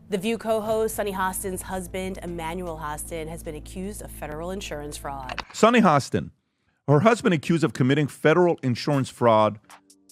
The View co-host Sunny Hostin's husband, Emmanuel Hostin, has been accused of federal insurance fraud. Sunny Hostin, her husband accused of committing federal insurance fraud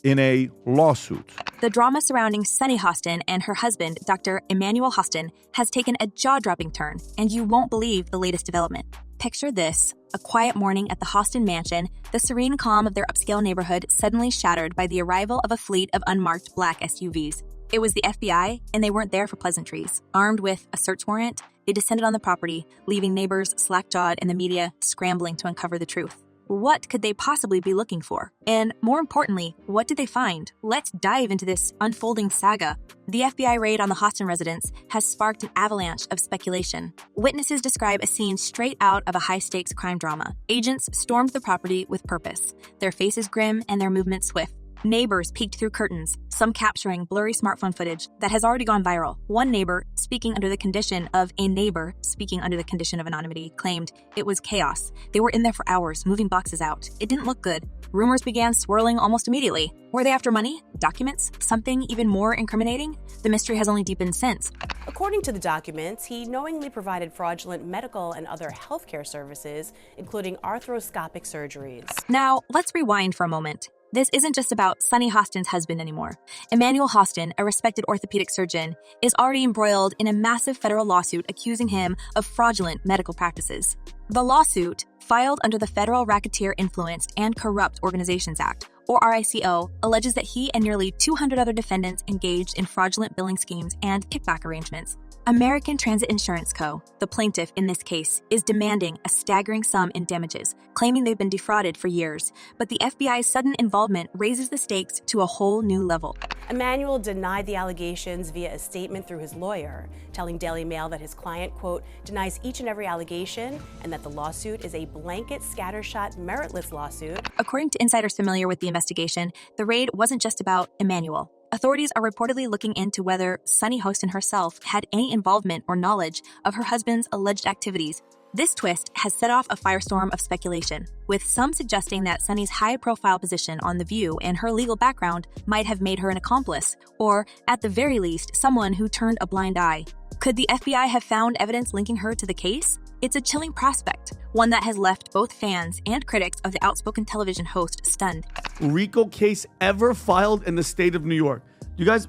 in a lawsuit. The drama surrounding Sunny Hostin and her husband, Dr. Emmanuel Hostin, has taken a jaw-dropping turn, and you won't believe the latest development. Picture this: a quiet morning at the Hostin mansion, the serene calm of their upscale neighborhood suddenly shattered by the arrival of a fleet of unmarked black SUVs. It was the FBI, and they weren't there for pleasantries. Armed with a search warrant, they descended on the property, leaving neighbors slack-jawed and the media scrambling to uncover the truth. What could they possibly be looking for? And more importantly, what did they find? Let's dive into this unfolding saga. The FBI raid on the Hostin residence has sparked an avalanche of speculation. Witnesses describe a scene straight out of a high-stakes crime drama. Agents stormed the property with purpose, their faces grim and their movements swift. Neighbors peeked through curtains, some capturing blurry smartphone footage that has already gone viral. One neighbor, speaking under the condition of anonymity, claimed it was chaos. They were in there for hours, moving boxes out. It didn't look good. Rumors began swirling almost immediately. Were they after money? Documents? Something even more incriminating? The mystery has only deepened since. According to the documents, he knowingly provided fraudulent medical and other healthcare services, including arthroscopic surgeries. Now, let's rewind for a moment. This isn't just about Sunny Hostin's husband anymore. Emmanuel Hostin, a respected orthopedic surgeon, is already embroiled in a massive federal lawsuit accusing him of fraudulent medical practices. The lawsuit, filed under the Federal Racketeer Influenced and Corrupt Organizations Act, or RICO, alleges that he and nearly 200 other defendants engaged in fraudulent billing schemes and kickback arrangements. American Transit Insurance Co., the plaintiff in this case, is demanding a staggering sum in damages, claiming they've been defrauded for years. But the FBI's sudden involvement raises the stakes to a whole new level. Emmanuel denied the allegations via a statement through his lawyer, telling Daily Mail that his client, quote, denies each and every allegation and that the lawsuit is a blanket, scattershot, meritless lawsuit. According to insiders familiar with the investigation, the raid wasn't just about Emmanuel. Authorities are reportedly looking into whether Sunny Hostin herself had any involvement or knowledge of her husband's alleged activities. This twist has set off a firestorm of speculation, with some suggesting that Sunny's high-profile position on The View and her legal background might have made her an accomplice, or, at the very least, someone who turned a blind eye. Could the FBI have found evidence linking her to the case? It's a chilling prospect, one that has left both fans and critics of the outspoken television host stunned. RICO case ever filed in the state of New York. You guys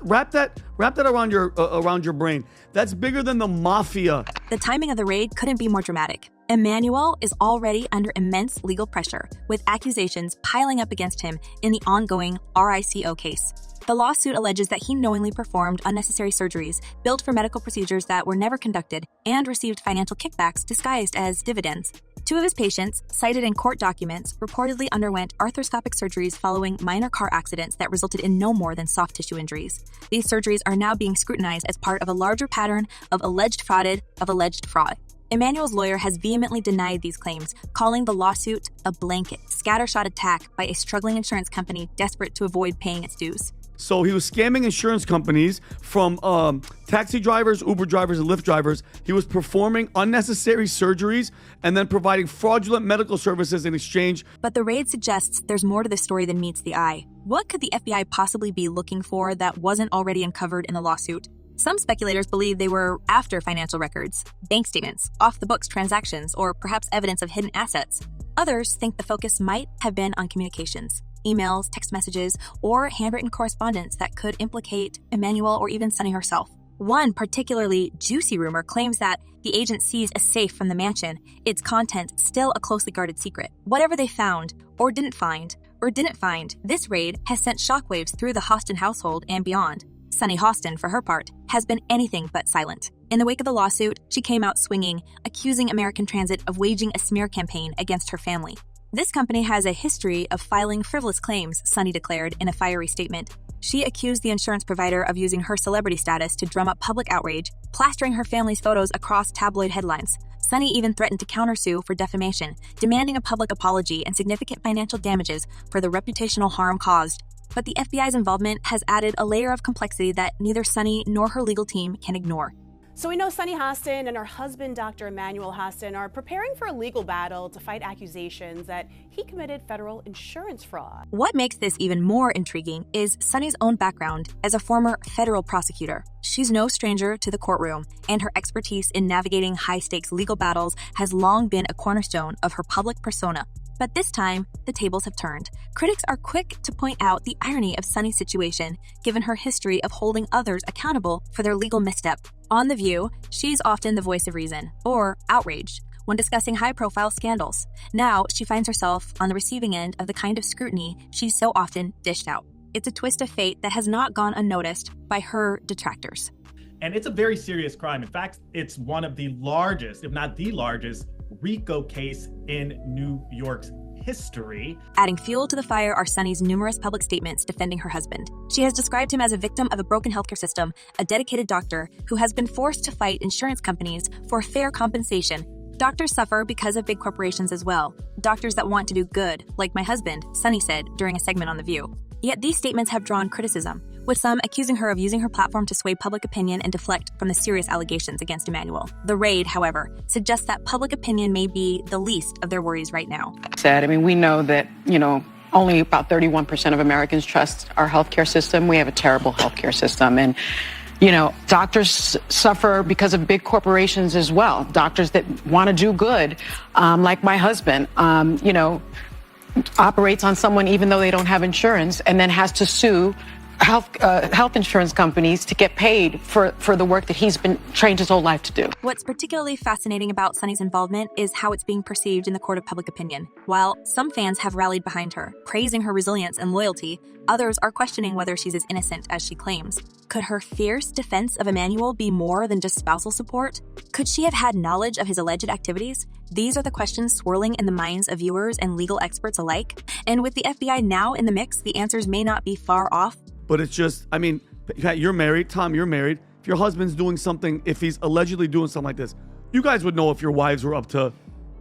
wrap that around your brain. That's bigger than the mafia. The timing of the raid couldn't be more dramatic. Emmanuel is already under immense legal pressure, with accusations piling up against him in the ongoing RICO case. The lawsuit alleges that he knowingly performed unnecessary surgeries, billed for medical procedures that were never conducted, and received financial kickbacks disguised as dividends. Two of his patients, cited in court documents, reportedly underwent arthroscopic surgeries following minor car accidents that resulted in no more than soft tissue injuries. These surgeries are now being scrutinized as part of a larger pattern of alleged fraud. Emmanuel's lawyer has vehemently denied these claims, calling the lawsuit a blanket, scattershot attack by a struggling insurance company desperate to avoid paying its dues. So he was scamming insurance companies from taxi drivers, Uber drivers, and Lyft drivers. He was performing unnecessary surgeries and then providing fraudulent medical services in exchange. But the raid suggests there's more to the story than meets the eye. What could the FBI possibly be looking for that wasn't already uncovered in the lawsuit? Some speculators believe they were after financial records, bank statements, off-the-books transactions, or perhaps evidence of hidden assets. Others think the focus might have been on communications, emails, text messages, or handwritten correspondence that could implicate Emmanuel or even Sunny herself. One particularly juicy rumor claims that the agent seized a safe from the mansion, its contents still a closely guarded secret. Whatever they found, or didn't find, this raid has sent shockwaves through the Hostin household and beyond. Sunny Hostin, for her part, has been anything but silent. In the wake of the lawsuit, she came out swinging, accusing American Transit of waging a smear campaign against her family. This company has a history of filing frivolous claims, Sunny declared in a fiery statement. She accused the insurance provider of using her celebrity status to drum up public outrage, plastering her family's photos across tabloid headlines. Sunny even threatened to countersue for defamation, demanding a public apology and significant financial damages for the reputational harm caused. But the FBI's involvement has added a layer of complexity that neither Sunny nor her legal team can ignore. So we know Sunny Hostin and her husband, Dr. Emmanuel Hostin, are preparing for a legal battle to fight accusations that he committed federal insurance fraud. What makes this even more intriguing is Sunny's own background as a former federal prosecutor. She's no stranger to the courtroom, and her expertise in navigating high-stakes legal battles has long been a cornerstone of her public persona. But this time, the tables have turned. Critics are quick to point out the irony of Sunny's situation, given her history of holding others accountable for their legal misstep. On The View, she's often the voice of reason, or outrage, when discussing high-profile scandals. Now, she finds herself on the receiving end of the kind of scrutiny she's so often dished out. It's a twist of fate that has not gone unnoticed by her detractors. And it's a very serious crime. In fact, it's one of the largest, if not the largest, RICO case in New York's history. Adding fuel to the fire are Sunny's numerous public statements defending her husband. She has described him as a victim of a broken healthcare system, a dedicated doctor who has been forced to fight insurance companies for fair compensation. Doctors suffer because of big corporations as well. Doctors that want to do good, like my husband, Sunny said during a segment on The View. Yet these statements have drawn criticism, with some accusing her of using her platform to sway public opinion and deflect from the serious allegations against Emmanuel. The Raid, however, suggests that public opinion may be the least of their worries right now. We know that, only about 31% of Americans trust our healthcare system. We have a terrible healthcare system. And, doctors suffer because of big corporations as well. Doctors that want to do good, like my husband, operates on someone even though they don't have insurance and then has to sue health insurance companies to get paid for the work that he's been trained his whole life to do. What's particularly fascinating about Sunny's involvement is how it's being perceived in the court of public opinion. While some fans have rallied behind her, praising her resilience and loyalty, others are questioning whether she's as innocent as she claims. Could her fierce defense of Emmanuel be more than just spousal support? Could she have had knowledge of his alleged activities? These are the questions swirling in the minds of viewers and legal experts alike. And with the FBI now in the mix, the answers may not be far off. But it's just, Pat, you're married. Tom, you're married. If your husband's doing something, if he's allegedly doing something like this, you guys would know if your wives were up to...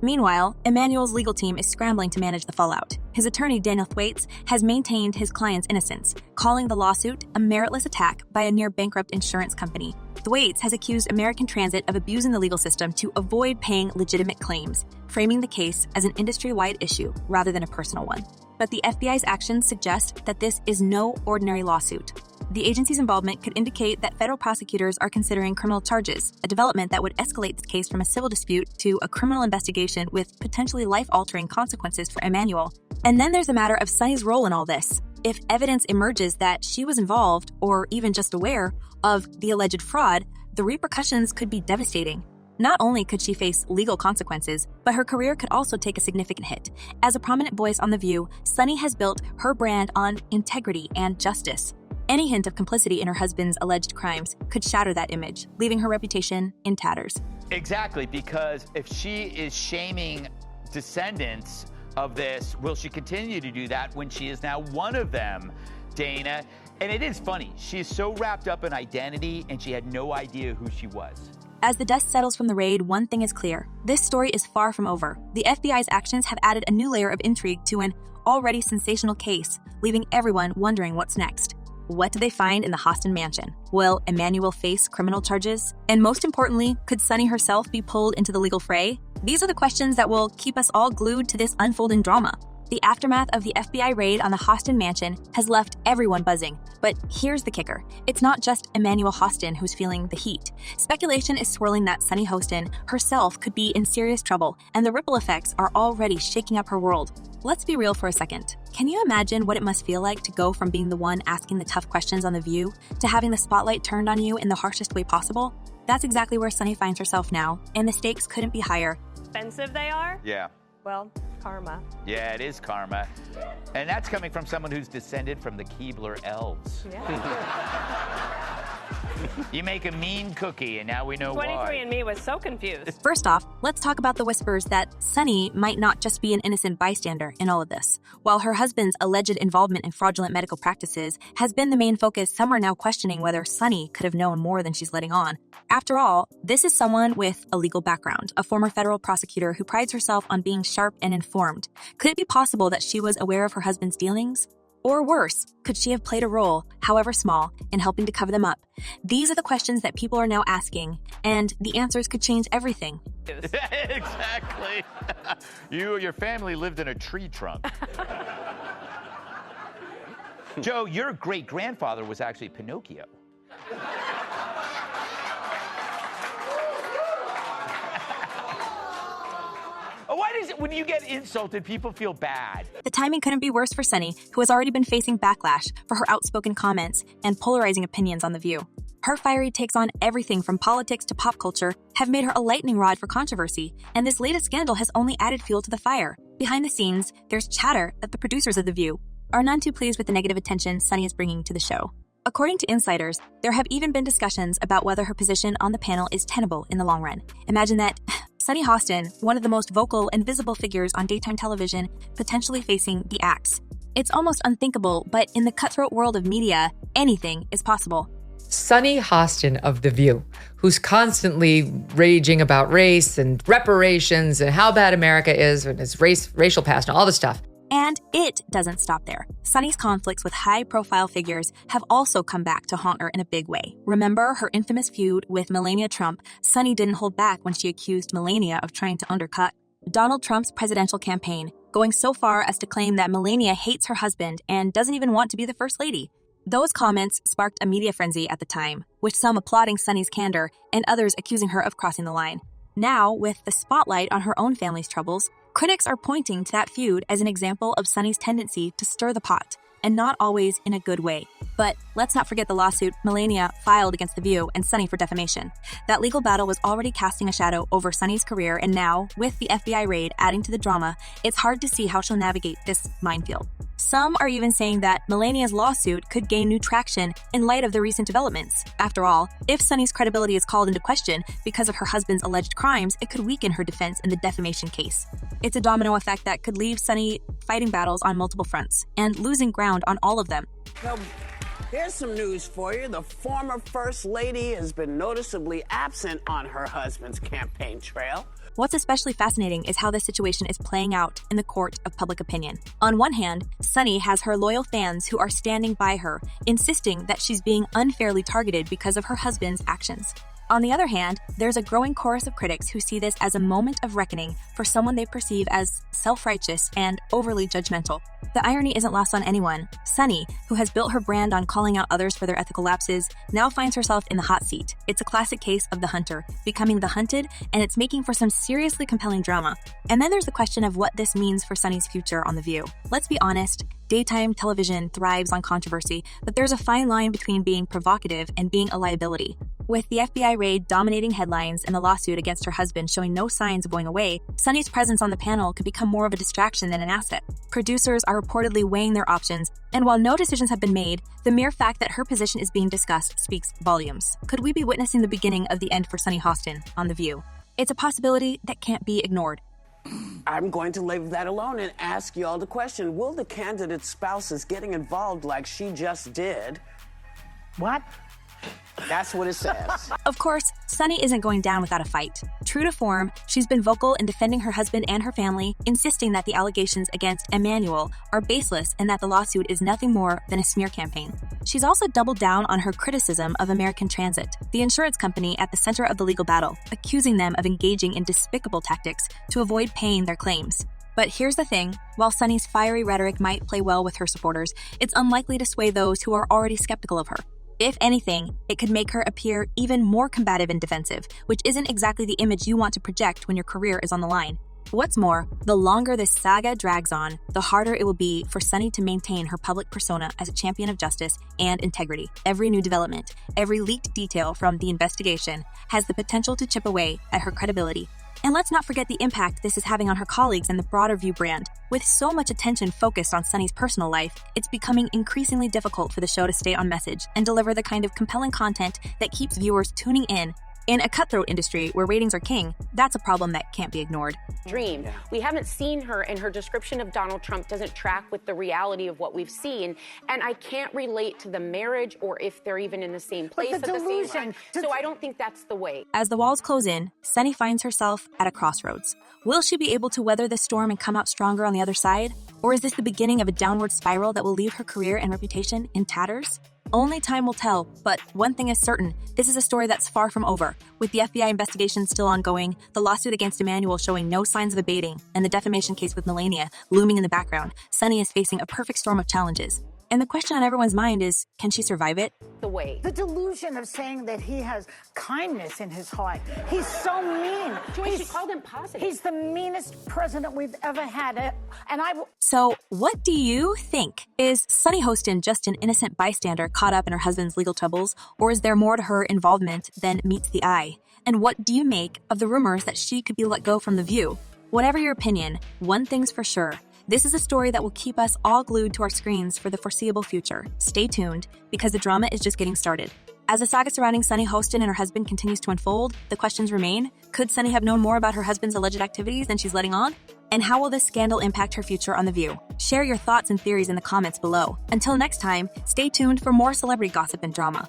Meanwhile, Emmanuel's legal team is scrambling to manage the fallout. His attorney, Daniel Thwaites, has maintained his client's innocence, calling the lawsuit a meritless attack by a near-bankrupt insurance company. Thwaites has accused American Transit of abusing the legal system to avoid paying legitimate claims, framing the case as an industry-wide issue rather than a personal one. But the FBI's actions suggest that this is no ordinary lawsuit. The agency's involvement could indicate that federal prosecutors are considering criminal charges, a development that would escalate this case from a civil dispute to a criminal investigation with potentially life-altering consequences for Emmanuel. And then there's the matter of Sunny's role in all this. If evidence emerges that she was involved, or even just aware, of the alleged fraud, the repercussions could be devastating. Not only could she face legal consequences, but her career could also take a significant hit. As a prominent voice on The View, Sunny has built her brand on integrity and justice. Any hint of complicity in her husband's alleged crimes could shatter that image, leaving her reputation in tatters. Exactly, because if she is shaming descendants of this, will she continue to do that when she is now one of them, Dana? And it is funny, she is so wrapped up in identity and she had no idea who she was. As the dust settles from the raid, one thing is clear. This story is far from over. The FBI's actions have added a new layer of intrigue to an already sensational case, leaving everyone wondering what's next. What did they find in the Hostin mansion? Will Emmanuel face criminal charges? And most importantly, could Sunny herself be pulled into the legal fray? These are the questions that will keep us all glued to this unfolding drama. The aftermath of the FBI raid on the Hostin mansion has left everyone buzzing. But here's the kicker. It's not just Emmanuel Hostin who's feeling the heat. Speculation is swirling that Sunny Hostin herself could be in serious trouble, and the ripple effects are already shaking up her world. Let's be real for a second. Can you imagine what it must feel like to go from being the one asking the tough questions on The View to having the spotlight turned on you in the harshest way possible? That's exactly where Sunny finds herself now, and the stakes couldn't be higher. Expensive they are? Yeah. Well, karma. Yeah, it is karma. And that's coming from someone who's descended from the Keebler elves. Yeah. You make a mean cookie, and now we know why. 23andMe was so confused. First off, let's talk about the whispers that Sunny might not just be an innocent bystander in all of this. While her husband's alleged involvement in fraudulent medical practices has been the main focus, some are now questioning whether Sunny could have known more than she's letting on. After all, this is someone with a legal background, a former federal prosecutor who prides herself on being sharp and informed. Could it be possible that she was aware of her husband's dealings? Or worse, could she have played a role, however small, in helping to cover them up? These are the questions that people are now asking, and the answers could change everything. Exactly. You or your family lived in a tree trunk. Joe, your great-grandfather was actually Pinocchio. Why does it, when you get insulted, people feel bad? The timing couldn't be worse for Sunny, who has already been facing backlash for her outspoken comments and polarizing opinions on The View. Her fiery takes on everything from politics to pop culture have made her a lightning rod for controversy, and this latest scandal has only added fuel to the fire. Behind the scenes, there's chatter that the producers of The View are none too pleased with the negative attention Sunny is bringing to the show. According to insiders, there have even been discussions about whether her position on the panel is tenable in the long run. Imagine that Sunny Hostin, one of the most vocal and visible figures on daytime television, potentially facing the axe. It's almost unthinkable, but in the cutthroat world of media, anything is possible. Sunny Hostin of The View, who's constantly raging about race and reparations and how bad America is and its racial past and all this stuff. And it doesn't stop there. Sunny's conflicts with high-profile figures have also come back to haunt her in a big way. Remember her infamous feud with Melania Trump? Sunny didn't hold back when she accused Melania of trying to undercut Donald Trump's presidential campaign, going so far as to claim that Melania hates her husband and doesn't even want to be the first lady. Those comments sparked a media frenzy at the time, with some applauding Sunny's candor and others accusing her of crossing the line. Now, with the spotlight on her own family's troubles, critics are pointing to that feud as an example of Sunny's tendency to stir the pot, and not always in a good way. But let's not forget the lawsuit Melania filed against The View and Sunny for defamation. That legal battle was already casting a shadow over Sunny's career, and now, with the FBI raid adding to the drama, it's hard to see how she'll navigate this minefield. Some are even saying that Melania's lawsuit could gain new traction in light of the recent developments. After all, if Sunny's credibility is called into question because of her husband's alleged crimes, it could weaken her defense in the defamation case. It's a domino effect that could leave Sunny fighting battles on multiple fronts and losing ground on all of them. Well, here's some news for you. The former First Lady has been noticeably absent on her husband's campaign trail. What's especially fascinating is how this situation is playing out in the court of public opinion. On one hand, Sunny has her loyal fans who are standing by her, insisting that she's being unfairly targeted because of her husband's actions. On the other hand, there's a growing chorus of critics who see this as a moment of reckoning for someone they perceive as self-righteous and overly judgmental. The irony isn't lost on anyone. Sunny, who has built her brand on calling out others for their ethical lapses, now finds herself in the hot seat. It's a classic case of the hunter becoming the hunted, and it's making for some seriously compelling drama. And then there's the question of what this means for Sunny's future on The View. Let's be honest, daytime television thrives on controversy, but there's a fine line between being provocative and being a liability. With the FBI raid dominating headlines and the lawsuit against her husband showing no signs of going away, Sunny's presence on the panel could become more of a distraction than an asset. Producers are reportedly weighing their options, and while no decisions have been made, the mere fact that her position is being discussed speaks volumes. Could we be witnessing the beginning of the end for Sunny Hostin on The View? It's a possibility that can't be ignored. I'm going to leave that alone and ask y'all the question, will the candidate's spouses getting involved like she just did? What? That's what it says. Of course, Sunny isn't going down without a fight. True to form, she's been vocal in defending her husband and her family, insisting that the allegations against Emmanuel are baseless and that the lawsuit is nothing more than a smear campaign. She's also doubled down on her criticism of American Transit, the insurance company at the center of the legal battle, accusing them of engaging in despicable tactics to avoid paying their claims. But here's the thing, while Sunny's fiery rhetoric might play well with her supporters, it's unlikely to sway those who are already skeptical of her. If anything, it could make her appear even more combative and defensive, which isn't exactly the image you want to project when your career is on the line. What's more, the longer this saga drags on, the harder it will be for Sunny to maintain her public persona as a champion of justice and integrity. Every new development, every leaked detail from the investigation has the potential to chip away at her credibility. And let's not forget the impact this is having on her colleagues and the broader View brand. With so much attention focused on Sunny's personal life, it's becoming increasingly difficult for the show to stay on message and deliver the kind of compelling content that keeps viewers tuning in In a cutthroat industry where ratings are king, that's a problem that can't be ignored. Dream. We haven't seen her, and her description of Donald Trump doesn't track with the reality of what we've seen. And I can't relate to the marriage or if they're even in the same place at the same time. So I don't think that's the way. As the walls close in, Sunny finds herself at a crossroads. Will she be able to weather the storm and come out stronger on the other side? Or is this the beginning of a downward spiral that will leave her career and reputation in tatters? Only time will tell, but one thing is certain, this is a story that's far from over. With the FBI investigation still ongoing, the lawsuit against Emmanuel showing no signs of abating, and the defamation case with Melania looming in the background, Sunny is facing a perfect storm of challenges. And the question on everyone's mind is, can she survive it? The way. The delusion of saying that he has kindness in his heart. He's so mean. Joy, she called him positive. He's the meanest president we've ever had. So, what do you think? Is Sunny Hostin just an innocent bystander caught up in her husband's legal troubles, or is there more to her involvement than meets the eye? And what do you make of the rumors that she could be let go from The View? Whatever your opinion, one thing's for sure. This is a story that will keep us all glued to our screens for the foreseeable future. Stay tuned, because the drama is just getting started. As the saga surrounding Sunny Hostin and her husband continues to unfold, the questions remain. Could Sunny have known more about her husband's alleged activities than she's letting on? And how will this scandal impact her future on The View? Share your thoughts and theories in the comments below. Until next time, stay tuned for more celebrity gossip and drama.